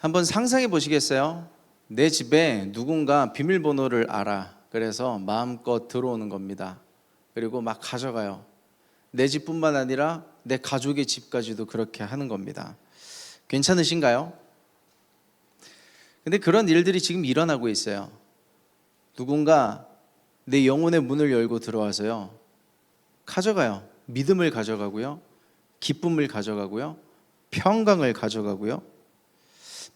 한번 상상해 보시겠어요? 내 집에 누군가 비밀번호를 알아. 그래서 마음껏 들어오는 겁니다. 그리고 막 가져가요. 내 집뿐만 아니라 내 가족의 집까지도 그렇게 하는 겁니다. 괜찮으신가요? 근데 그런 일들이 지금 일어나고 있어요. 누군가 내 영혼의 문을 열고 들어와서요, 가져가요. 믿음을 가져가고요, 기쁨을 가져가고요, 평강을 가져가고요,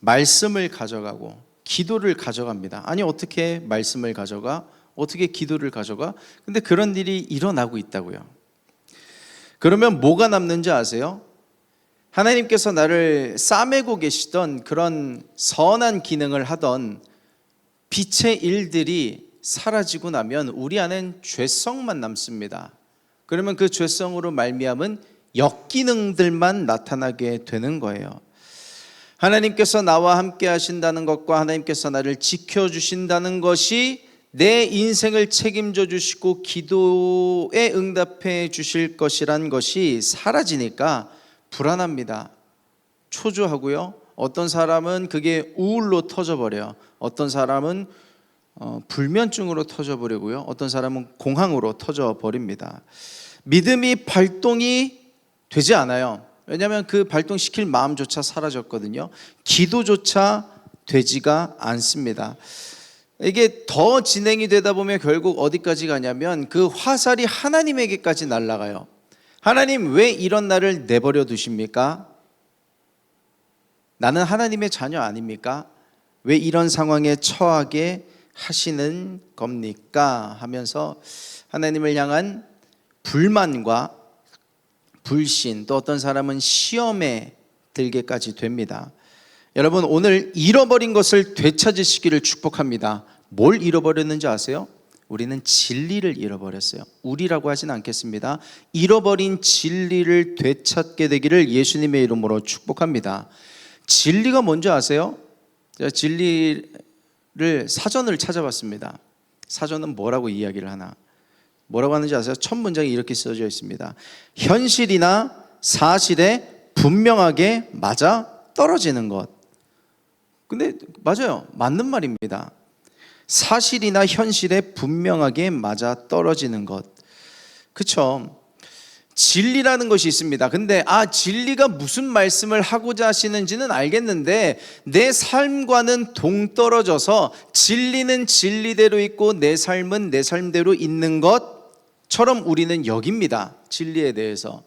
말씀을 가져가고 기도를 가져갑니다. 아니, 어떻게 말씀을 가져가? 어떻게 기도를 가져가? 근데 그런 일이 일어나고 있다고요. 그러면 뭐가 남는지 아세요? 하나님께서 나를 싸매고 계시던 그런 선한 기능을 하던 빛의 일들이 사라지고 나면 우리 안엔 죄성만 남습니다. 그러면 그 죄성으로 말미암은 역기능들만 나타나게 되는 거예요. 하나님께서 나와 함께 하신다는 것과 하나님께서 나를 지켜주신다는 것이 내 인생을 책임져 주시고 기도에 응답해 주실 것이란 것이 사라지니까 불안합니다. 초조하고요. 어떤 사람은 그게 우울로 터져버려요. 어떤 사람은 불면증으로 터져버리고요. 어떤 사람은 공황으로 터져버립니다. 믿음이 발동이 되지 않아요. 왜냐하면 그 발동시킬 마음조차 사라졌거든요. 기도조차 되지가 않습니다. 이게 더 진행이 되다 보면 결국 어디까지 가냐면 그 화살이 하나님에게까지 날아가요. 하나님, 왜 이런 나를 내버려 두십니까? 나는 하나님의 자녀 아닙니까? 왜 이런 상황에 처하게 하시는 겁니까? 하면서 하나님을 향한 불만과 불신, 또 어떤 사람은 시험에 들게까지 됩니다. 여러분, 오늘 잃어버린 것을 되찾으시기를 축복합니다. 뭘 잃어버렸는지 아세요? 우리는 진리를 잃어버렸어요. 우리라고 하진 않겠습니다. 잃어버린 진리를 되찾게 되기를 예수님의 이름으로 축복합니다. 진리가 뭔지 아세요? 제가 진리를 사전을 찾아봤습니다. 사전은 뭐라고 이야기를 하나? 뭐라고 하는지 아세요? 첫 문장이 이렇게 써져 있습니다. 현실이나 사실에 분명하게 맞아 떨어지는 것. 근데 맞아요. 맞는 말입니다. 사실이나 현실에 분명하게 맞아 떨어지는 것. 그렇죠? 진리라는 것이 있습니다. 근데 진리가 무슨 말씀을 하고자 하시는지는 알겠는데 내 삶과는 동떨어져서 진리는 진리대로 있고 내 삶은 내 삶대로 있는 것처럼 우리는 여깁니다. 진리에 대해서.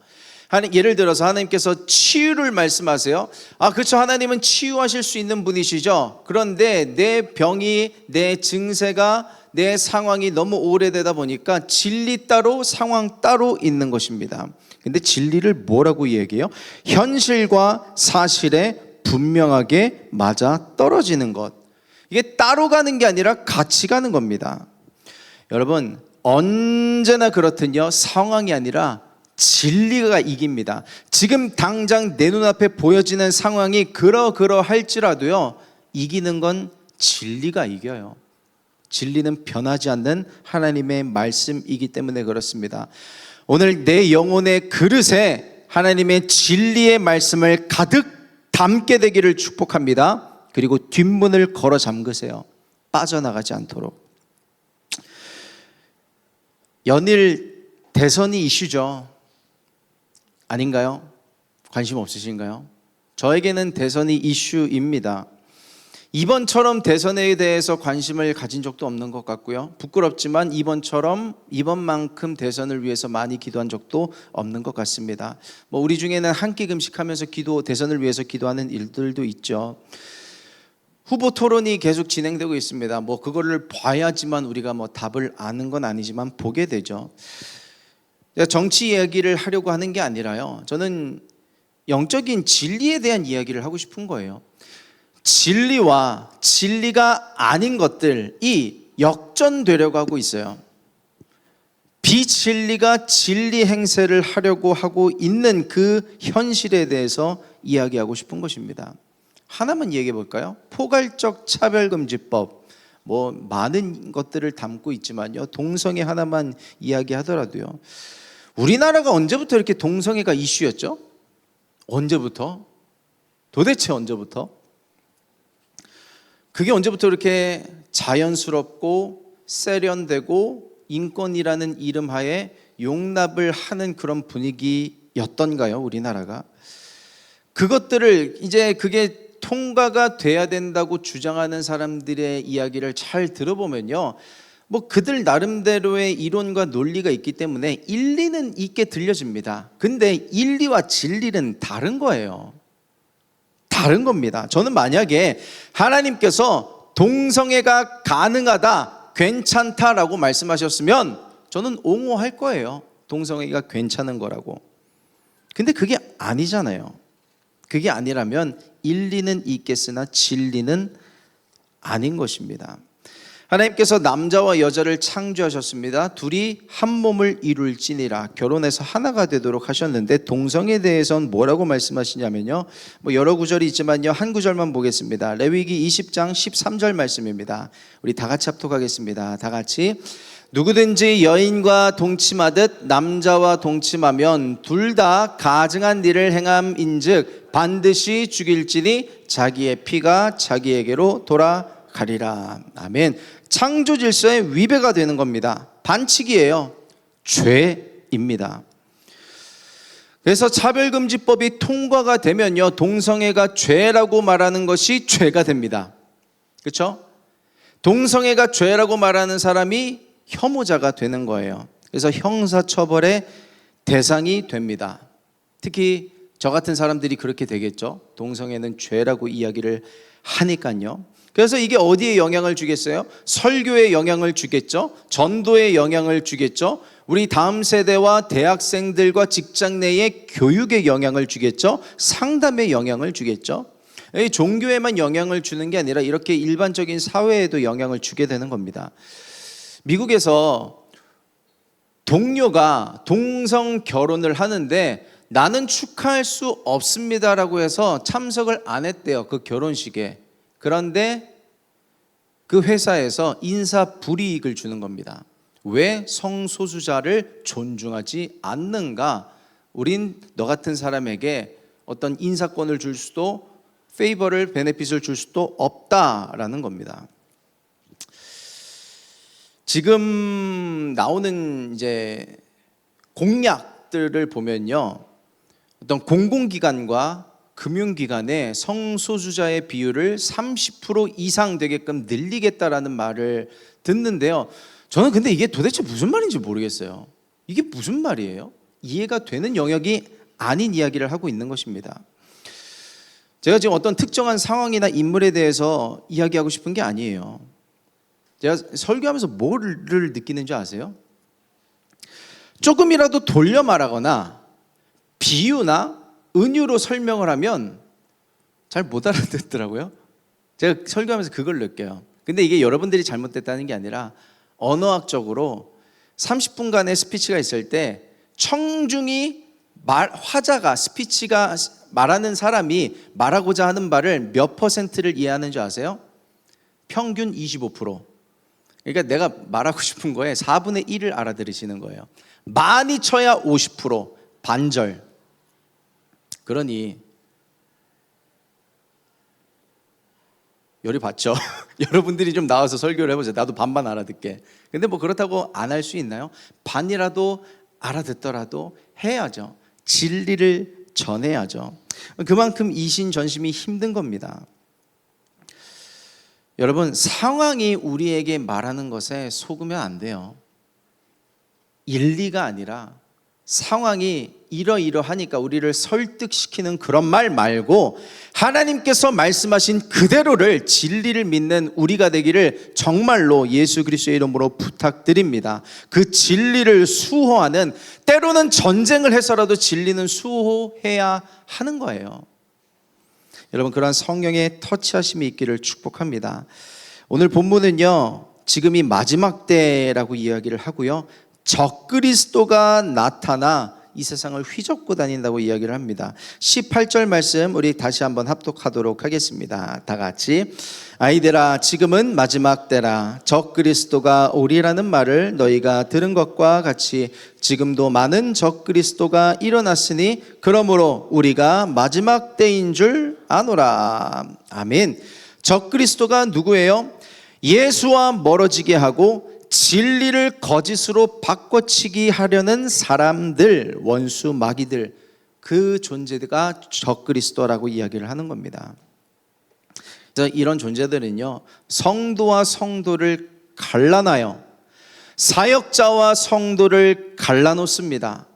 예를 들어서 하나님께서 치유를 말씀하세요. 그렇죠. 하나님은 치유하실 수 있는 분이시죠. 그런데 내 병이, 내 증세가, 내 상황이 너무 오래되다 보니까 진리 따로 상황 따로 있는 것입니다. 근데 진리를 뭐라고 얘기해요? 현실과 사실에 분명하게 맞아 떨어지는 것. 이게 따로 가는 게 아니라 같이 가는 겁니다. 여러분, 언제나 그렇든요, 상황이 아니라 진리가 이깁니다. 지금 당장 내 눈앞에 보여지는 상황이 그러할지라도요, 이기는 건 진리가 이겨요. 진리는 변하지 않는 하나님의 말씀이기 때문에 그렇습니다. 오늘 내 영혼의 그릇에 하나님의 진리의 말씀을 가득 담게 되기를 축복합니다. 그리고 뒷문을 걸어 잠그세요. 빠져나가지 않도록. 연일 대선이 이슈죠. 아닌가요? 관심 없으신가요? 저에게는 대선이 이슈입니다. 이번처럼 대선에 대해서 관심을 가진 적도 없는 것 같고요. 부끄럽지만 이번만큼 대선을 위해서 많이 기도한 적도 없는 것 같습니다. 우리 중에는 한 끼 금식하면서 대선을 위해서 기도하는 일들도 있죠. 후보 토론이 계속 진행되고 있습니다. 그거를 봐야지만 우리가 답을 아는 건 아니지만 보게 되죠. 정치 이야기를 하려고 하는 게 아니라요, 저는 영적인 진리에 대한 이야기를 하고 싶은 거예요. 진리와 진리가 아닌 것들이 역전되려고 하고 있어요. 비진리가 진리 행세를 하려고 하고 있는 그 현실에 대해서 이야기하고 싶은 것입니다. 하나만 얘기해 볼까요? 포괄적 차별금지법. 많은 것들을 담고 있지만요, 동성애 하나만 이야기하더라도요, 우리나라가 언제부터 이렇게 동성애가 이슈였죠? 언제부터? 도대체 언제부터? 그게 언제부터 이렇게 자연스럽고 세련되고 인권이라는 이름 하에 용납을 하는 그런 분위기였던가요, 우리나라가? 그것들을 이제 그게 통과가 돼야 된다고 주장하는 사람들의 이야기를 잘 들어보면요, 뭐 그들 나름대로의 이론과 논리가 있기 때문에 일리는 있게 들려집니다. 근데 일리와 진리는 다른 거예요. 다른 겁니다. 저는 만약에 하나님께서 동성애가 가능하다, 괜찮다라고 말씀하셨으면 저는 옹호할 거예요. 동성애가 괜찮은 거라고. 근데 그게 아니잖아요. 그게 아니라면 일리는 있겠으나 진리는 아닌 것입니다. 하나님께서 남자와 여자를 창조하셨습니다. 둘이 한 몸을 이룰지니라. 결혼해서 하나가 되도록 하셨는데 동성애에 대해서는 뭐라고 말씀하시냐면요, 뭐 여러 구절이 있지만요, 한 구절만 보겠습니다. 레위기 20장 13절 말씀입니다. 우리 다 같이 합독하겠습니다. 다 같이. 누구든지 여인과 동침하듯 남자와 동침하면 둘 다 가증한 일을 행함인즉 반드시 죽일지니 자기의 피가 자기에게로 돌아가리라. 아멘. 창조 질서의 위배가 되는 겁니다. 반칙이에요. 죄입니다. 그래서 차별금지법이 통과가 되면요, 동성애가 죄라고 말하는 것이 죄가 됩니다. 그렇죠? 동성애가 죄라고 말하는 사람이 혐오자가 되는 거예요. 그래서 형사처벌의 대상이 됩니다. 특히 저 같은 사람들이 그렇게 되겠죠. 동성애는 죄라고 이야기를 하니까요. 그래서 이게 어디에 영향을 주겠어요? 설교에 영향을 주겠죠. 전도에 영향을 주겠죠. 우리 다음 세대와 대학생들과 직장 내의 교육에 영향을 주겠죠. 상담에 영향을 주겠죠. 종교에만 영향을 주는 게 아니라 이렇게 일반적인 사회에도 영향을 주게 되는 겁니다. 미국에서 동료가 동성 결혼을 하는데 나는 축하할 수 없습니다라고 해서 참석을 안 했대요, 그 결혼식에. 그런데 그 회사에서 인사불이익을 주는 겁니다. 왜 성소수자를 존중하지 않는가? 우린 너 같은 사람에게 어떤 인사권을 줄 수도, 페이버를, 베네핏을 줄 수도 없다라는 겁니다. 지금 나오는 이제 공약들을 보면요, 어떤 공공기관과 금융기관에 성소수자의 비율을 30% 이상 되게끔 늘리겠다라는 말을 듣는데요, 저는 근데 이게 도대체 무슨 말인지 모르겠어요. 이게 무슨 말이에요? 이해가 되는 영역이 아닌 이야기를 하고 있는 것입니다. 제가 지금 어떤 특정한 상황이나 인물에 대해서 이야기하고 싶은 게 아니에요. 제가 설교하면서 뭐를 느끼는지 아세요? 조금이라도 돌려 말하거나 비유나 은유로 설명을 하면 잘 못 알아듣더라고요. 제가 설교하면서 그걸 느껴요. 근데 이게 여러분들이 잘못됐다는 게 아니라 언어학적으로 30분간의 스피치가 있을 때 청중이 화자가, 스피치가 말하는 사람이 말하고자 하는 바를 몇 퍼센트를 이해하는 줄 아세요? 평균 25%. 그러니까 내가 말하고 싶은 거에 4분의 1을 알아들으시는 거예요. 많이 쳐야 50%, 반절. 그러니 열이 받죠. 여러분들이 좀 나와서 설교를 해보세요. 나도 반반 알아듣게. 근데 뭐 그렇다고 안 할 수 있나요? 반이라도 알아듣더라도 해야죠. 진리를 전해야죠. 그만큼 이신전심이 힘든 겁니다. 여러분, 상황이 우리에게 말하는 것에 속으면 안 돼요. 일리가 아니라 상황이 이러이러하니까 우리를 설득시키는 그런 말 말고 하나님께서 말씀하신 그대로를, 진리를 믿는 우리가 되기를 정말로 예수 그리스도의 이름으로 부탁드립니다. 그 진리를 수호하는, 때로는 전쟁을 해서라도 진리는 수호해야 하는 거예요. 여러분, 그러한 성령의 터치하심이 있기를 축복합니다. 오늘 본문은요, 지금이 마지막 때라고 이야기를 하고요, 적그리스도가 나타나 이 세상을 휘젓고 다닌다고 이야기를 합니다. 18절 말씀 우리 다시 한번 합독하도록 하겠습니다. 다 같이. 아이들아, 지금은 마지막 때라. 적그리스도가 오리라는 말을 너희가 들은 것과 같이 지금도 많은 적그리스도가 일어났으니 그러므로 우리가 마지막 때인 줄 아노라. 아멘. 적그리스도가 누구예요? 예수와 멀어지게 하고 진리를 거짓으로 바꿔치기 하려는 사람들, 원수 마귀들, 그 존재가 적그리스도라고 이야기를 하는 겁니다. 그래서 이런 존재들은요, 성도와 성도를 갈라놔요. 사역자와 성도를 갈라놓습니다.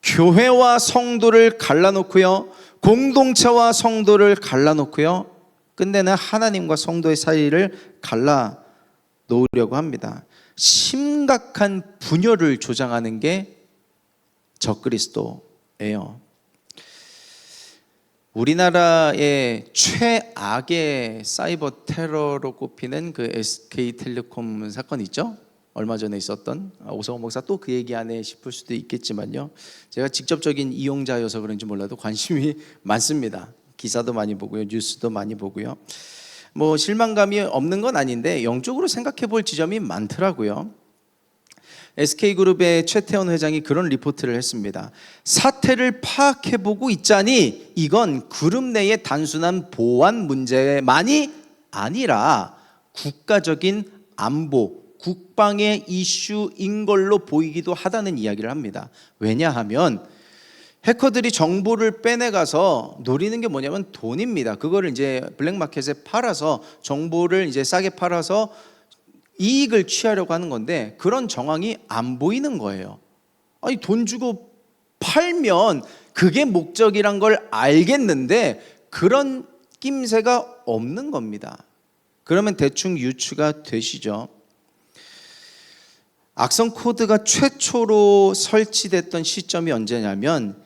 교회와 성도를 갈라놓고요, 공동체와 성도를 갈라놓고요, 끝내는 하나님과 성도의 사이를 갈라놓으려고 합니다. 심각한 분열을 조장하는 게 적그리스도예요. 우리나라의 최악의 사이버 테러로 꼽히는 그 SK텔레콤 사건 있죠? 얼마 전에 있었던, 오성호 목사 또 그 얘기 안 해 싶을 수도 있겠지만요, 제가 직접적인 이용자여서 그런지 몰라도 관심이 많습니다. 기사도 많이 보고요, 뉴스도 많이 보고요. 뭐 실망감이 없는 건 아닌데 영적으로 생각해 볼 지점이 많더라고요. SK그룹의 최태원 회장이 그런 리포트를 했습니다. 사태를 파악해보고 있자니 이건 그룹 내의 단순한 보안 문제만이 아니라 국가적인 안보, 국방의 이슈인 걸로 보이기도 하다는 이야기를 합니다. 왜냐하면 해커들이 정보를 빼내가서 노리는 게 뭐냐면 돈입니다. 그거를 이제 블랙마켓에 팔아서, 정보를 이제 싸게 팔아서 이익을 취하려고 하는 건데, 그런 정황이 안 보이는 거예요. 아니, 돈 주고 팔면 그게 목적이란 걸 알겠는데 그런 낌새가 없는 겁니다. 그러면 대충 유추가 되시죠. 악성 코드가 최초로 설치됐던 시점이 언제냐면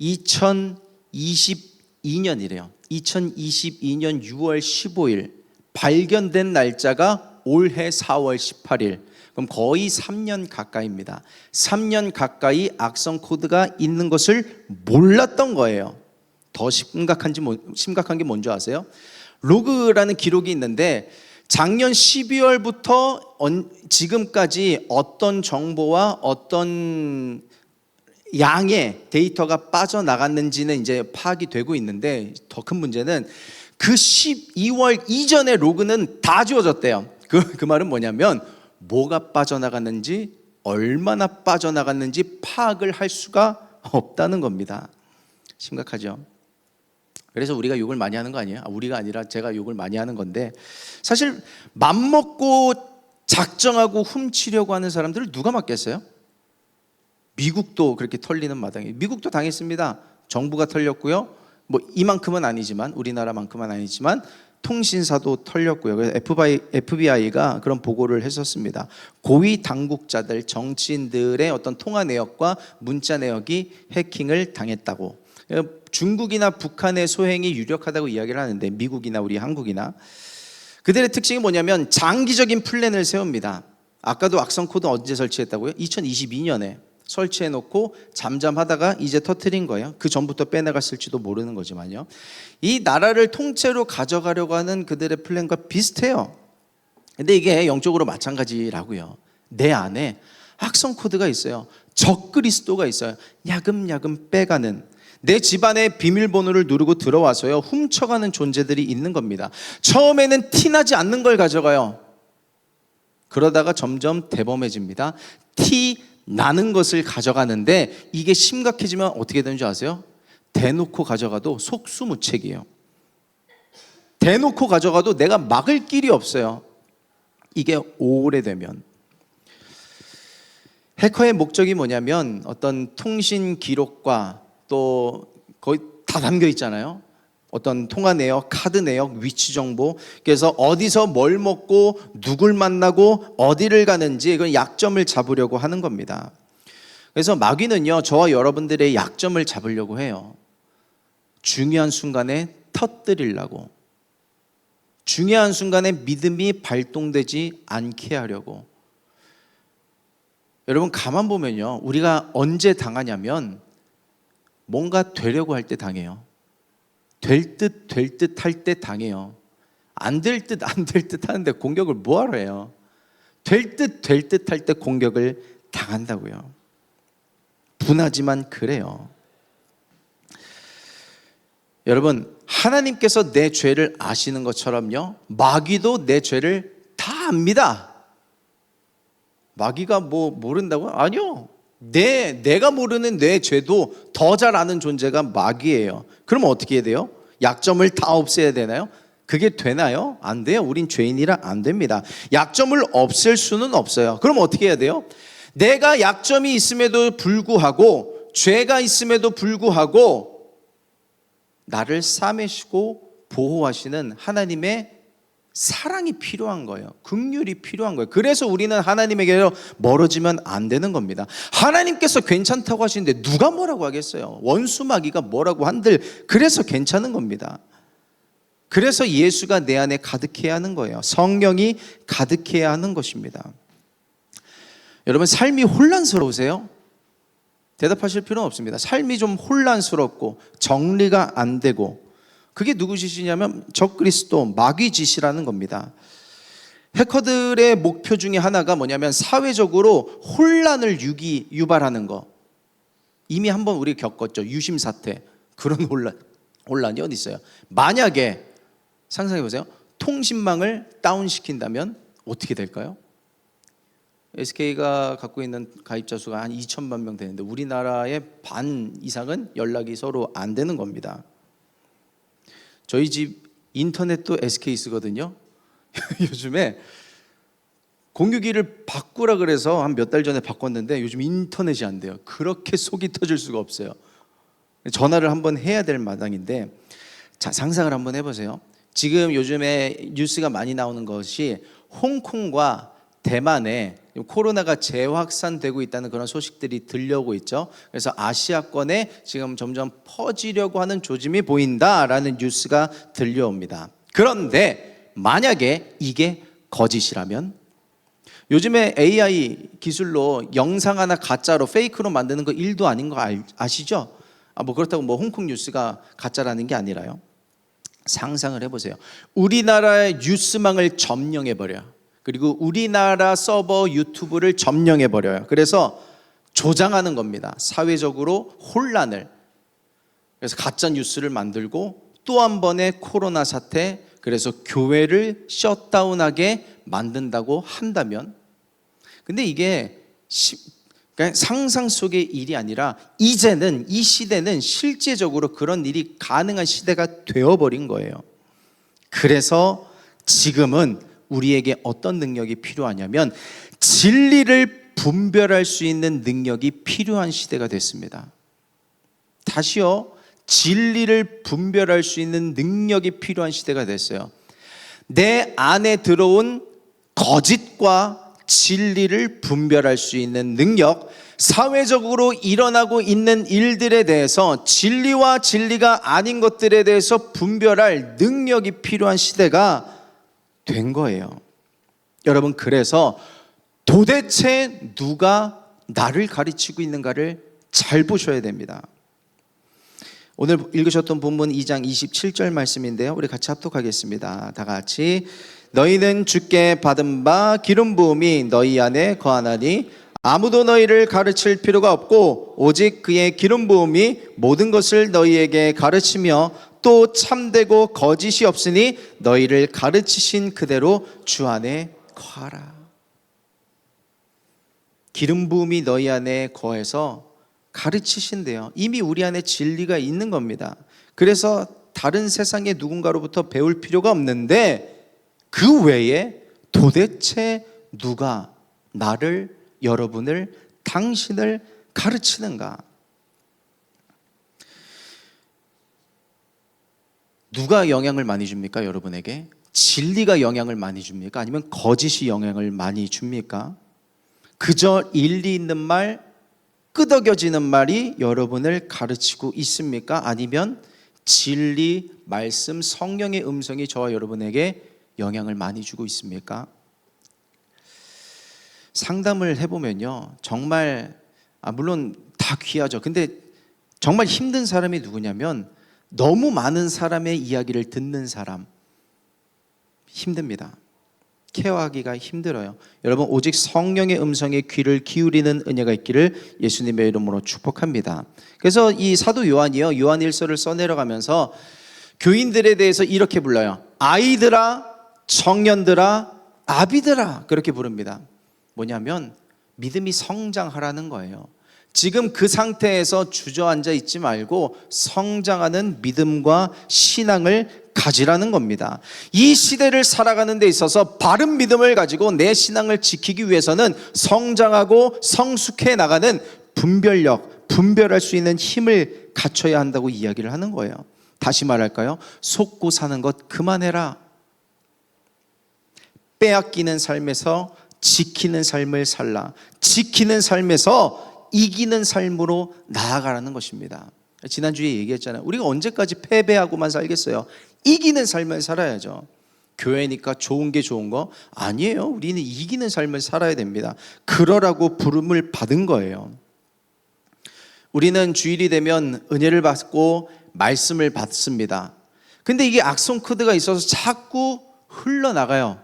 2022년이래요. 2022년 6월 15일, 발견된 날짜가 올해 4월 18일. 그럼 거의 3년 가까이입니다. 3년 가까이 악성 코드가 있는 것을 몰랐던 거예요. 더 심각한 게 뭔지 아세요? 로그라는 기록이 있는데 작년 12월부터 지금까지 어떤 정보와 어떤 양의 데이터가 빠져나갔는지는 이제 파악이 되고 있는데, 더 큰 문제는 그 12월 이전의 로그는 다 지워졌대요. 그 말은 뭐냐면 뭐가 빠져나갔는지, 얼마나 빠져나갔는지 파악을 할 수가 없다는 겁니다. 심각하죠. 그래서 우리가 욕을 많이 하는 거 아니에요? 우리가 아니라 제가 욕을 많이 하는 건데, 사실 맘먹고 작정하고 훔치려고 하는 사람들을 누가 막겠어요? 미국도 그렇게 털리는 마당에, 미국도 당했습니다. 정부가 털렸고요, 뭐 이만큼은 아니지만, 우리나라만큼은 아니지만 통신사도 털렸고요. 그래서 FBI가 그런 보고를 했었습니다. 고위 당국자들, 정치인들의 어떤 통화 내역과 문자 내역이 해킹을 당했다고. 중국이나 북한의 소행이 유력하다고 이야기를 하는데, 미국이나 우리 한국이나, 그들의 특징이 뭐냐면 장기적인 플랜을 세웁니다. 아까도 악성 코드 언제 설치했다고요? 2022년에 설치해놓고 잠잠하다가 이제 터뜨린 거예요. 그 전부터 빼내갔을지도 모르는 거지만요, 이 나라를 통째로 가져가려고 하는 그들의 플랜과 비슷해요. 근데 이게 영적으로 마찬가지라고요. 내 안에 악성 코드가 있어요. 적그리스도가 있어요. 야금야금 빼가는, 내 집안의 비밀번호를 누르고 들어와서요 훔쳐가는 존재들이 있는 겁니다. 처음에는 티나지 않는 걸 가져가요. 그러다가 점점 대범해집니다. 티 나는 것을 가져가는데, 이게 심각해지면 어떻게 되는 줄 아세요? 대놓고 가져가도 속수무책이에요. 대놓고 가져가도 내가 막을 길이 없어요. 이게 오래되면. 해커의 목적이 뭐냐면 어떤 통신 기록과 또 거의 다 담겨 있잖아요. 어떤 통화 내역, 카드 내역, 위치 정보, 그래서 어디서 뭘 먹고 누굴 만나고 어디를 가는지, 그건 약점을 잡으려고 하는 겁니다. 그래서 마귀는요 저와 여러분들의 약점을 잡으려고 해요. 중요한 순간에 터뜨리려고, 중요한 순간에 믿음이 발동되지 않게 하려고. 여러분 가만 보면요, 우리가 언제 당하냐면 뭔가 되려고 할 때 당해요. 될 듯 할 때 당해요. 안 될 듯 하는데 공격을 뭐하러 해요? 될 듯 할 때 공격을 당한다고요. 분하지만 그래요. 여러분, 하나님께서 내 죄를 아시는 것처럼요, 마귀도 내 죄를 다 압니다. 마귀가 뭐 모른다고요? 아니요. 내가 모르는 내 죄도 더 잘 아는 존재가 마귀예요. 그럼 어떻게 해야 돼요? 약점을 다 없애야 되나요? 그게 되나요? 안 돼요. 우린 죄인이라 안 됩니다. 약점을 없앨 수는 없어요. 그럼 어떻게 해야 돼요? 내가 약점이 있음에도 불구하고, 죄가 있음에도 불구하고 나를 싸매시고 보호하시는 하나님의 사랑이 필요한 거예요. 긍휼이 필요한 거예요. 그래서 우리는 하나님에게로 멀어지면 안 되는 겁니다. 하나님께서 괜찮다고 하시는데 누가 뭐라고 하겠어요? 원수 마귀가 뭐라고 한들 그래서 괜찮은 겁니다. 그래서 예수가 내 안에 가득해야 하는 거예요. 성령이 가득해야 하는 것입니다. 여러분, 삶이 혼란스러우세요? 대답하실 필요는 없습니다. 삶이 좀 혼란스럽고 정리가 안 되고, 그게 누구 짓이냐면 적그리스도, 마귀 짓이라는 겁니다. 해커들의 목표 중에 하나가 뭐냐면 사회적으로 혼란을 유발하는 거. 이미 한번 우리 겪었죠. 유심 사태. 그런 혼란이 어디 있어요? 만약에 상상해 보세요. 통신망을 다운시킨다면 어떻게 될까요? SK가 갖고 있는 가입자 수가 한 2천만 명 되는데 우리나라의 반 이상은 연락이 서로 안 되는 겁니다. 저희 집 인터넷도 SK 쓰거든요. 요즘에 공유기를 바꾸라 그래서 한 몇 달 전에 바꿨는데 요즘 인터넷이 안 돼요. 그렇게 속이 터질 수가 없어요. 전화를 한번 해야 될 마당인데, 자, 상상을 한번 해보세요. 지금 요즘에 뉴스가 많이 나오는 것이 홍콩과 대만에 코로나가 재확산되고 있다는 그런 소식들이 들려오고 있죠. 그래서 아시아권에 지금 점점 퍼지려고 하는 조짐이 보인다라는 뉴스가 들려옵니다. 그런데 만약에 이게 거짓이라면, 요즘에 AI 기술로 영상 하나 가짜로 페이크로 만드는 거 일도 아닌 거 아시죠? 뭐 그렇다고 뭐 홍콩 뉴스가 가짜라는 게 아니라요. 상상을 해보세요. 우리나라의 뉴스망을 점령해버려요. 그리고 우리나라 서버 유튜브를 점령해버려요. 그래서 조장하는 겁니다. 사회적으로 혼란을. 그래서 가짜 뉴스를 만들고 또 한 번의 코로나 사태, 그래서 교회를 셧다운하게 만든다고 한다면, 근데 이게 그러니까 상상 속의 일이 아니라 이제는, 이 시대는 실제적으로 그런 일이 가능한 시대가 되어버린 거예요. 그래서 지금은 우리에게 어떤 능력이 필요하냐면 진리를 분별할 수 있는 능력이 필요한 시대가 됐습니다. 다시요, 진리를 분별할 수 있는 능력이 필요한 시대가 됐어요. 내 안에 들어온 거짓과 진리를 분별할 수 있는 능력, 사회적으로 일어나고 있는 일들에 대해서 진리와 진리가 아닌 것들에 대해서 분별할 능력이 필요한 시대가 된 거예요. 여러분, 그래서 도대체 누가 나를 가르치고 있는가를 잘 보셔야 됩니다. 오늘 읽으셨던 본문 2장 27절 말씀인데요, 우리 같이 합독하겠습니다. 다 같이. 너희는 주께 받은 바 기름 부음이 너희 안에 거하나니 아무도 너희를 가르칠 필요가 없고 오직 그의 기름 부음이 모든 것을 너희에게 가르치며 또 참되고 거짓이 없으니 너희를 가르치신 그대로 주 안에 거하라. 기름 부음이 너희 안에 거해서 가르치신대요. 이미 우리 안에 진리가 있는 겁니다. 그래서 다른 세상의 누군가로부터 배울 필요가 없는데, 그 외에 도대체 누가 나를, 여러분을, 당신을 가르치는가? 누가 영향을 많이 줍니까, 여러분에게? 진리가 영향을 많이 줍니까? 아니면 거짓이 영향을 많이 줍니까? 그저 일리 있는 말, 끄덕여지는 말이 여러분을 가르치고 있습니까? 아니면 진리, 말씀, 성령의 음성이 저와 여러분에게 영향을 많이 주고 있습니까? 상담을 해보면요, 정말 물론 다 귀하죠. 근데 정말 힘든 사람이 누구냐면 너무 많은 사람의 이야기를 듣는 사람, 힘듭니다. 케어하기가 힘들어요. 여러분, 오직 성령의 음성에 귀를 기울이는 은혜가 있기를 예수님의 이름으로 축복합니다. 그래서 이 사도 요한이요, 요한 1서를 써내려가면서 교인들에 대해서 이렇게 불러요. 아이들아, 청년들아, 아비들아, 그렇게 부릅니다. 뭐냐면 믿음이 성장하라는 거예요. 지금 그 상태에서 주저앉아 있지 말고 성장하는 믿음과 신앙을 가지라는 겁니다. 이 시대를 살아가는 데 있어서 바른 믿음을 가지고 내 신앙을 지키기 위해서는 성장하고 성숙해 나가는 분별력, 분별할 수 있는 힘을 갖춰야 한다고 이야기를 하는 거예요. 다시 말할까요? 속고 사는 것 그만해라. 빼앗기는 삶에서 지키는 삶을 살라. 지키는 삶에서 이기는 삶으로 나아가라는 것입니다. 지난주에 얘기했잖아요. 우리가 언제까지 패배하고만 살겠어요? 이기는 삶을 살아야죠. 교회니까 좋은 게 좋은 거 아니에요. 우리는 이기는 삶을 살아야 됩니다. 그러라고 부름을 받은 거예요. 우리는 주일이 되면 은혜를 받고 말씀을 받습니다. 근데 이게 악성 코드가 있어서 자꾸 흘러나가요.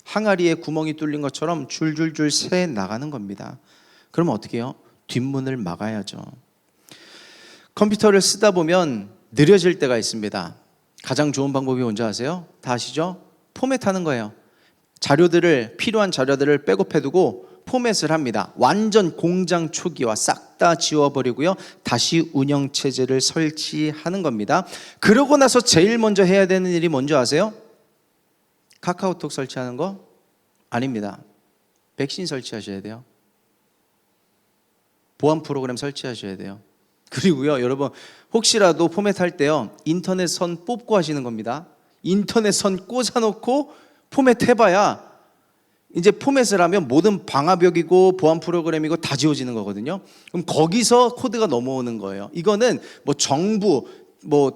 항아리에 구멍이 뚫린 것처럼 줄줄줄 새 나가는 겁니다. 그럼 어떻게 해요? 뒷문을 막아야죠. 컴퓨터를 쓰다 보면 느려질 때가 있습니다. 가장 좋은 방법이 뭔지 아세요? 다 아시죠? 포맷하는 거예요. 필요한 자료들을 백업해두고 포맷을 합니다. 완전 공장 초기화 싹 다 지워버리고요. 다시 운영체제를 설치하는 겁니다. 그러고 나서 제일 먼저 해야 되는 일이 뭔지 아세요? 카카오톡 설치하는 거? 아닙니다. 백신 설치하셔야 돼요. 보안 프로그램 설치하셔야 돼요. 그리고요, 여러분 혹시라도 포맷할 때요, 인터넷 선 뽑고 하시는 겁니다. 인터넷 선 꽂아놓고 포맷해봐야 이제 포맷을 하면 모든 방화벽이고 보안 프로그램이고 다 지워지는 거거든요. 그럼 거기서 코드가 넘어오는 거예요. 이거는 뭐 정부,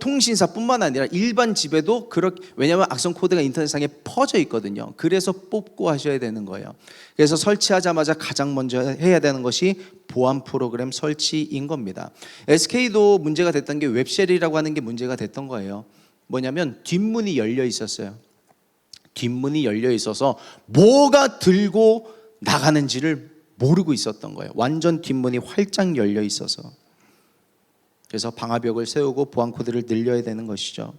통신사뿐만 아니라 일반 집에도 왜냐하면 악성 코드가 인터넷상에 퍼져 있거든요. 그래서 뽑고 하셔야 되는 거예요. 그래서 설치하자마자 가장 먼저 해야 되는 것이 보안 프로그램 설치인 겁니다. SK도 문제가 됐던 게 웹쉘이라고 하는 게 문제가 됐던 거예요. 뭐냐면 뒷문이 열려 있었어요. 뒷문이 열려 있어서 뭐가 들고 나가는지를 모르고 있었던 거예요. 완전 뒷문이 활짝 열려 있어서. 그래서 방화벽을 세우고 보안 코드를 늘려야 되는 것이죠.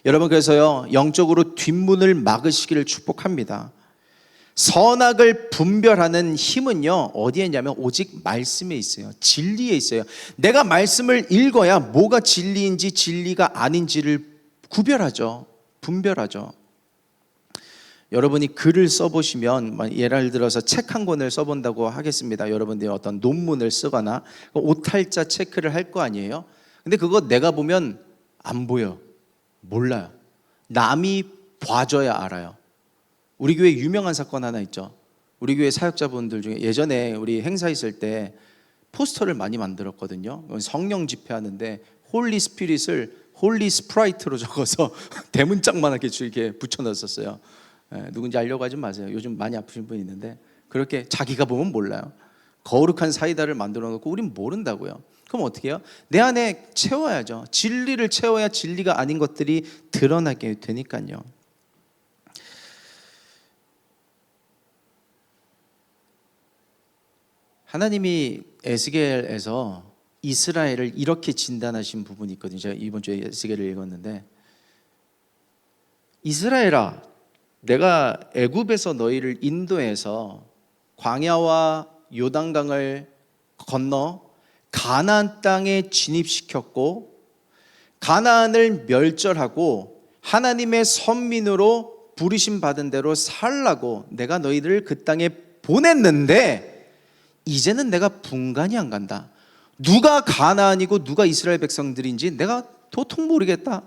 여러분, 그래서요, 영적으로 뒷문을 막으시기를 축복합니다. 선악을 분별하는 힘은요, 어디에 있냐면 오직 말씀에 있어요. 진리에 있어요. 내가 말씀을 읽어야 뭐가 진리인지 진리가 아닌지를 구별하죠. 분별하죠. 여러분이 글을 써보시면, 예를 들어서 책 한 권을 써본다고 하겠습니다. 여러분들이 어떤 논문을 쓰거나 오탈자 체크를 할 거 아니에요. 근데 그거 내가 보면 안 보여, 몰라요. 남이 봐줘야 알아요. 우리 교회 유명한 사건 하나 있죠. 우리 교회 사역자분들 중에 예전에 우리 행사 있을 때 포스터를 많이 만들었거든요. 성령 집회하는데 홀리 스피릿을 홀리 스프라이트로 적어서 대문짝만하게 이렇게 붙여놨었어요. 누군지 알려고 하지 마세요. 요즘 많이 아프신 분이 있는데 그렇게 자기가 보면 몰라요. 거룩한 사이다를 만들어 놓고 우린 모른다고요. 그럼 어떻게 해요? 내 안에 채워야죠. 진리를 채워야 진리가 아닌 것들이 드러나게 되니까요. 하나님이 에스겔에서 이스라엘을 이렇게 진단하신 부분이 있거든요. 제가 이번 주에 에스겔을 읽었는데, 이스라엘아, 내가 애굽에서 너희를 인도해서 광야와 요단강을 건너 가나안 땅에 진입시켰고 가나안을 멸절하고 하나님의 선민으로 부르심 받은 대로 살라고 내가 너희들을 그 땅에 보냈는데 이제는 내가 분간이 안 간다. 누가 가나안이고 누가 이스라엘 백성들인지 내가 도통 모르겠다.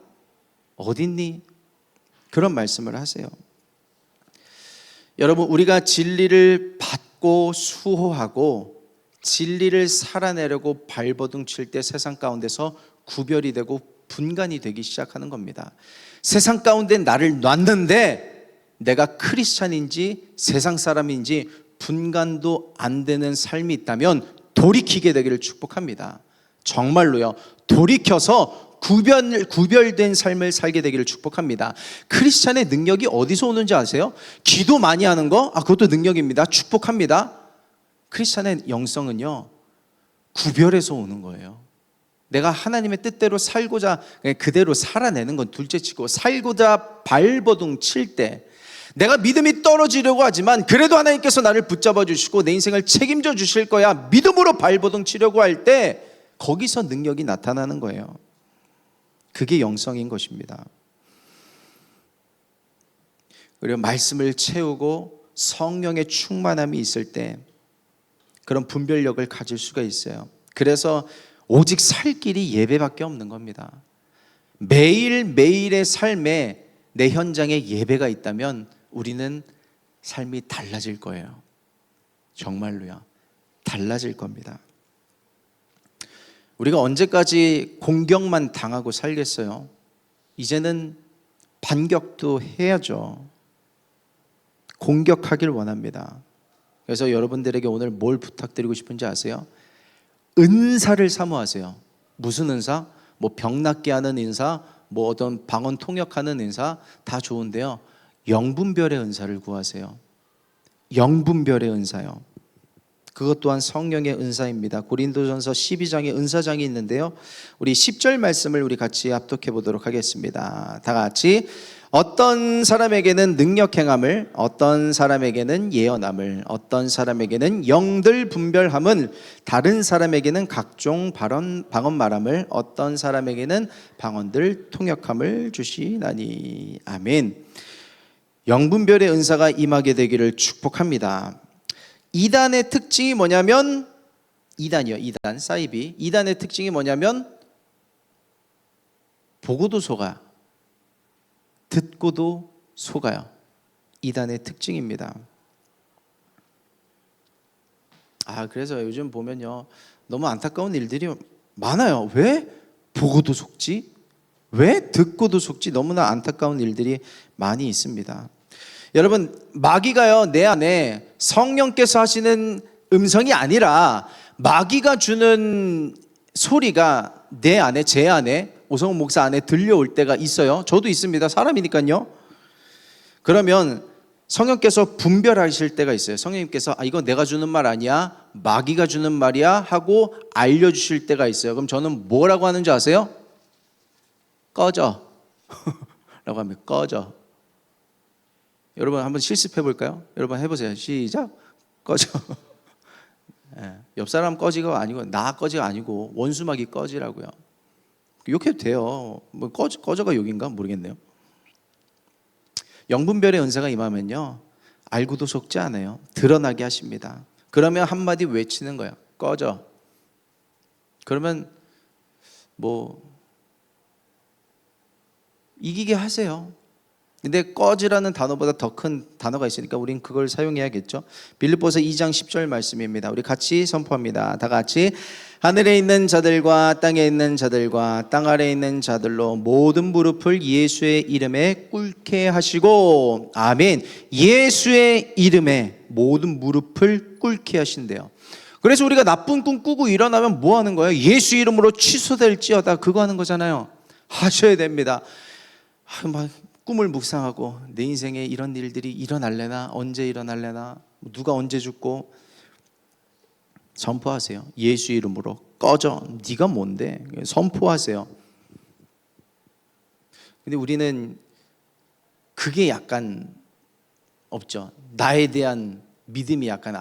어딨니? 그런 말씀을 하세요. 여러분, 우리가 진리를 받고 수호하고 진리를 살아내려고 발버둥 칠 때 세상 가운데서 구별이 되고 분간이 되기 시작하는 겁니다. 세상 가운데 나를 놨는데 내가 크리스찬인지 세상 사람인지 분간도 안 되는 삶이 있다면 돌이키게 되기를 축복합니다. 정말로요. 돌이켜서 구별된 삶을 살게 되기를 축복합니다. 크리스찬의 능력이 어디서 오는지 아세요? 기도 많이 하는 거? 그것도 능력입니다. 축복합니다. 크리스찬의 영성은요, 구별해서 오는 거예요. 내가 하나님의 뜻대로 살고자 그대로 살아내는 건 둘째치고 살고자 발버둥 칠 때 내가 믿음이 떨어지려고 하지만 그래도 하나님께서 나를 붙잡아 주시고 내 인생을 책임져 주실 거야 믿음으로 발버둥 치려고 할 때 거기서 능력이 나타나는 거예요. 그게 영성인 것입니다. 그리고 말씀을 채우고 성령의 충만함이 있을 때 그런 분별력을 가질 수가 있어요. 그래서 오직 살 길이 예배밖에 없는 겁니다. 매일매일의 삶에 내 현장에 예배가 있다면 우리는 삶이 달라질 거예요. 정말로요. 달라질 겁니다. 우리가 언제까지 공격만 당하고 살겠어요? 이제는 반격도 해야죠. 공격하길 원합니다. 그래서 여러분들에게 오늘 뭘 부탁드리고 싶은지 아세요? 은사를 사모하세요. 무슨 은사? 뭐 병 낫게 하는 은사, 뭐 어떤 방언 통역하는 은사 다 좋은데요. 영분별의 은사를 구하세요. 영분별의 은사요. 그것 또한 성령의 은사입니다. 고린도전서 12장에 은사장이 있는데요. 우리 10절 말씀을 우리 같이 합독해 보도록 하겠습니다. 다 같이 어떤 사람에게는 능력 행함을, 어떤 사람에게는 예언함을, 어떤 사람에게는 영들 분별함을, 다른 사람에게는 각종 방언 말함을, 어떤 사람에게는 방언들 통역함을 주시나니. 아멘. 영분별의 은사가 임하게 되기를 축복합니다. 이단의 특징이 뭐냐면 이단이요. 이단 사이비. 이단의 특징이 뭐냐면 보고도 속아, 듣고도 속아요. 이단의 특징입니다. 그래서 요즘 보면요, 너무 안타까운 일들이 많아요. 왜 보고도 속지? 왜 듣고도 속지? 너무나 안타까운 일들이 많이 있습니다. 여러분, 마귀가요, 내 안에 성령께서 하시는 음성이 아니라 마귀가 주는 소리가 내 안에, 제 안에, 오성훈 목사 안에 들려올 때가 있어요. 저도 있습니다. 사람이니까요. 그러면 성령께서 분별하실 때가 있어요. 성령님께서 이거 내가 주는 말 아니야, 마귀가 주는 말이야 하고 알려주실 때가 있어요. 그럼 저는 뭐라고 하는 줄 아세요? 꺼져 라고 하면 꺼져. 여러분 한번 실습해 볼까요? 여러분 해보세요. 시작. 꺼져. 옆 사람 꺼지가 아니고 나 꺼지가 아니고 원수마귀 꺼지라고요. 욕해도 돼요. 뭐 꺼져가 욕인가 모르겠네요. 영분별의 은사가 임하면요, 알고도 속지 않아요. 드러나게 하십니다. 그러면 한마디 외치는 거예요. 꺼져. 그러면 뭐 이기게 하세요. 근데 꺼지라는 단어보다 더 큰 단어가 있으니까 우린 그걸 사용해야겠죠. 빌립보서 2장 10절 말씀입니다. 우리 같이 선포합니다. 다 같이 하늘에 있는 자들과 땅에 있는 자들과 땅 아래에 있는 자들로 모든 무릎을 예수의 이름에 꿇게 하시고. 아멘. 예수의 이름에 모든 무릎을 꿇게 하신대요. 그래서 우리가 나쁜 꿈 꾸고 일어나면 뭐 하는 거예요? 예수 이름으로 취소될지어다, 그거 하는 거잖아요. 하셔야 됩니다. 막 꿈을 묵상하고 내 인생에 이런 일들이 일어날래나, 언제 일어날래나, 누가 언제 죽고, 선포하세요. 예수 이름으로 꺼져. 네가 뭔데? 선포하세요. 근데 우리는 그게 약간 없죠. 나에 대한 믿음이 약간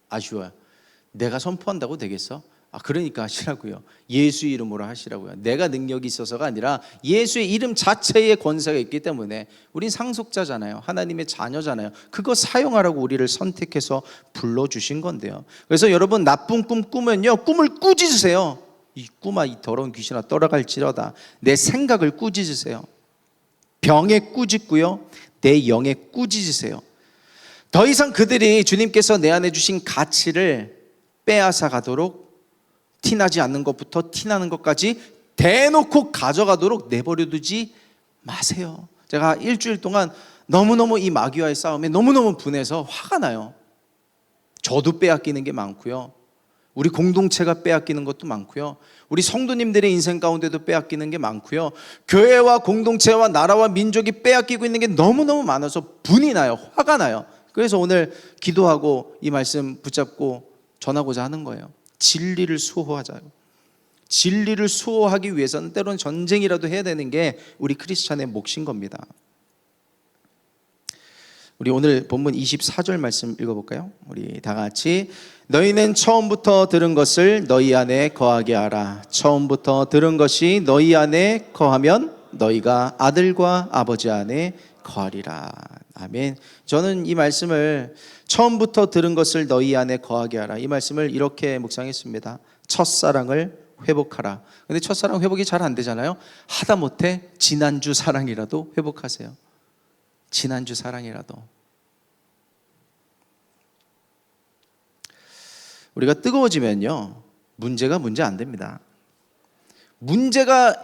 아쉬워요. 내가 선포한다고 되겠어? 그러니까 하시라고요. 예수 이름으로 하시라고요. 내가 능력이 있어서가 아니라 예수의 이름 자체에 권세가 있기 때문에. 우린 상속자잖아요. 하나님의 자녀잖아요. 그거 사용하라고 우리를 선택해서 불러주신 건데요. 그래서 여러분, 나쁜 꿈 꾸면요, 꿈을 꾸짖으세요. 이 꿈아, 이 더러운 귀신아 떠나갈지어다. 내 생각을 꾸짖으세요. 병에 꾸짖고요, 내 영에 꾸짖으세요. 더 이상 그들이 주님께서 내 안에 주신 가치를 빼앗아 가도록, 티나지 않는 것부터 티나는 것까지 대놓고 가져가도록 내버려두지 마세요. 제가 일주일 동안 너무너무 이 마귀와의 싸움에 너무너무 분해서 화가 나요. 저도 빼앗기는 게 많고요, 우리 공동체가 빼앗기는 것도 많고요, 우리 성도님들의 인생 가운데도 빼앗기는 게 많고요, 교회와 공동체와 나라와 민족이 빼앗기고 있는 게 너무너무 많아서 분이 나요. 화가 나요. 그래서 오늘 기도하고 이 말씀 붙잡고 전하고자 하는 거예요. 진리를 수호하자요. 진리를 수호하기 위해서는 때로는 전쟁이라도 해야 되는 게 우리 크리스찬의 몫인 겁니다. 우리 오늘 본문 24절 말씀 읽어볼까요? 우리 다 같이. 너희는 처음부터 들은 것을 너희 안에 거하게 하라. 처음부터 들은 것이 너희 안에 거하면 너희가 아들과 아버지 안에 거하리라. 아멘. 저는 이 말씀을 처음부터 들은 것을 너희 안에 거하게 하라, 이 말씀을 이렇게 묵상했습니다. 첫사랑을 회복하라. 근데 첫사랑 회복이 잘 안 되잖아요. 하다못해 지난주 사랑이라도 회복하세요. 지난주 사랑이라도. 우리가 뜨거워지면요, 문제가 문제 안 됩니다. 문제가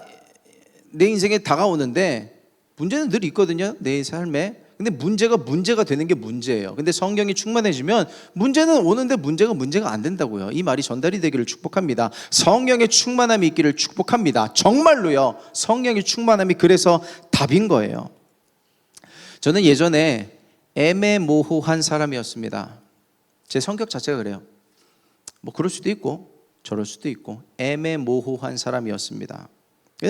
내 인생에 다가오는데 문제는 늘 있거든요, 내 삶에. 근데 문제가 되는 게 문제예요. 근데 성령이 충만해지면 문제는 오는데 문제가 안 된다고요. 이 말이 전달이 되기를 축복합니다. 성령의 충만함이 있기를 축복합니다. 정말로요, 성령의 충만함이 그래서 답인 거예요. 저는 예전에 애매모호한 사람이었습니다. 제 성격 자체가 그래요. 뭐 그럴 수도 있고 저럴 수도 있고 애매모호한 사람이었습니다.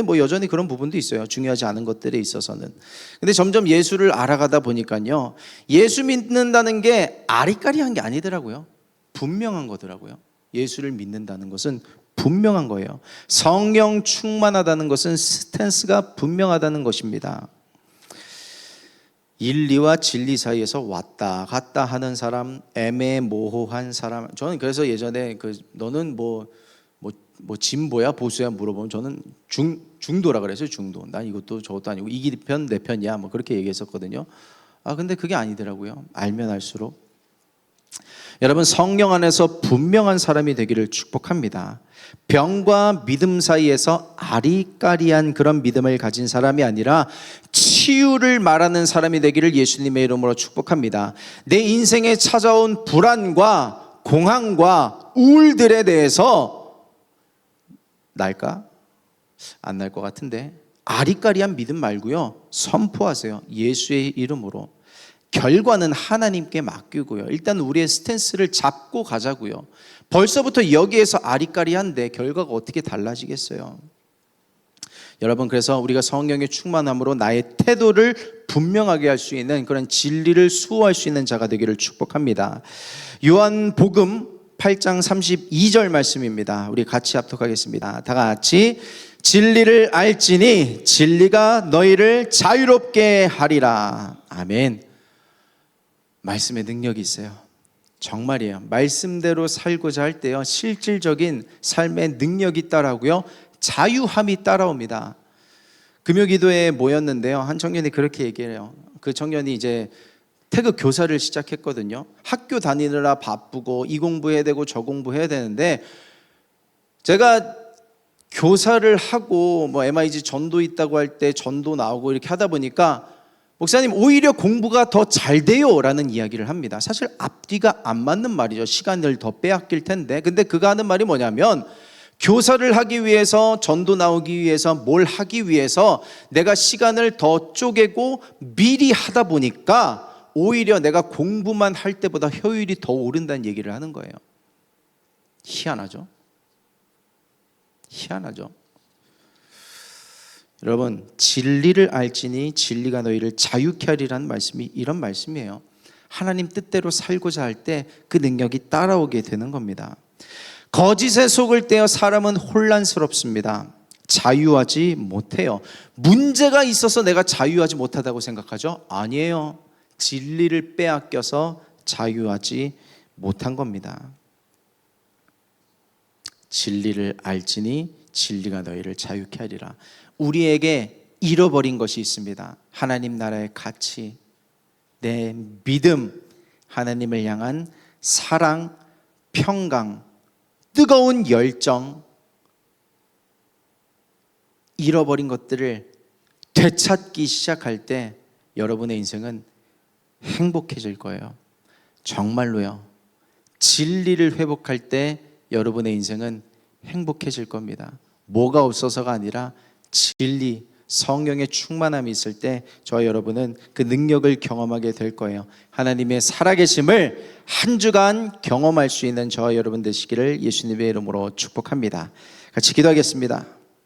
뭐 여전히 그런 부분도 있어요. 중요하지 않은 것들에 있어서는. 근데 점점 예수를 알아가다 보니까요, 예수 믿는다는 게 아리까리한 게 아니더라고요. 분명한 거더라고요. 예수를 믿는다는 것은 분명한 거예요. 성령 충만하다는 것은 스탠스가 분명하다는 것입니다. 진리와 진리 사이에서 왔다 갔다 하는 사람, 애매모호한 사람. 저는 그래서 예전에 너는 뭐 진보야 보수야 물어보면 저는 중도라 그랬어요. 중도. 난 이것도 저것도 아니고 이 편 내 편이야, 뭐 그렇게 얘기했었거든요. 근데 그게 아니더라고요. 알면 알수록. 여러분, 성령 안에서 분명한 사람이 되기를 축복합니다. 병과 믿음 사이에서 아리까리한 그런 믿음을 가진 사람이 아니라 치유를 말하는 사람이 되기를 예수님의 이름으로 축복합니다. 내 인생에 찾아온 불안과 공황과 우울들에 대해서 날까? 안 날 것 같은데, 아리까리한 믿음 말고요, 선포하세요. 예수의 이름으로. 결과는 하나님께 맡기고요. 일단 우리의 스탠스를 잡고 가자고요. 벌써부터 여기에서 아리까리한데 결과가 어떻게 달라지겠어요? 여러분, 그래서 우리가 성령의 충만함으로 나의 태도를 분명하게 할 수 있는 그런 진리를 수호할 수 있는 자가 되기를 축복합니다. 요한복음 8장 32절 말씀입니다. 우리 같이 합독하겠습니다. 다 같이. 진리를 알지니 진리가 너희를 자유롭게 하리라. 아멘. 말씀의 능력이 있어요. 정말이에요. 말씀대로 살고자 할 때요, 실질적인 삶의 능력이 있다라고요, 자유함이 따라옵니다. 금요기도에 모였는데요, 한 청년이 그렇게 얘기해요. 그 청년이 이제 태극 교사를 시작했거든요. 학교 다니느라 바쁘고 이 공부해야 되고 저 공부해야 되는데, 제가 교사를 하고 뭐 MIG 전도 있다고 할 때 전도 나오고 이렇게 하다 보니까 목사님, 오히려 공부가 더 잘 돼요 라는 이야기를 합니다. 사실 앞뒤가 안 맞는 말이죠. 시간을 더 빼앗길 텐데. 근데 그가 하는 말이 뭐냐면, 교사를 하기 위해서, 전도 나오기 위해서, 뭘 하기 위해서 내가 시간을 더 쪼개고 미리 하다 보니까 오히려 내가 공부만 할 때보다 효율이 더 오른다는 얘기를 하는 거예요. 희한하죠? 희한하죠? 여러분, 진리를 알지니 진리가 너희를 자유케 하리라는 말씀이 이런 말씀이에요. 하나님 뜻대로 살고자 할 때 그 능력이 따라오게 되는 겁니다. 거짓에 속을 때여 사람은 혼란스럽습니다. 자유하지 못해요. 문제가 있어서 내가 자유하지 못하다고 생각하죠? 아니에요. 진리를 빼앗겨서 자유하지 못한 겁니다. 진리를 알지니 진리가 너희를 자유케 하리라. 우리에게 잃어버린 것이 있습니다. 하나님 나라의 가치, 내 믿음, 하나님을 향한 사랑, 평강, 뜨거운 열정, 잃어버린 것들을 되찾기 시작할 때 여러분의 인생은 행복해질 거예요. 정말로요. 진리를 회복할 때 여러분의 인생은 행복해질 겁니다. 뭐가 없어서가 아니라 진리, 성령의 충만함이 있을 때 저와 여러분은 그 능력을 경험하게 될 거예요. 하나님의 살아계심을 한 주간 경험할 수 있는 저와 여러분 되시기를 예수님의 이름으로 축복합니다. 같이 기도하겠습니다.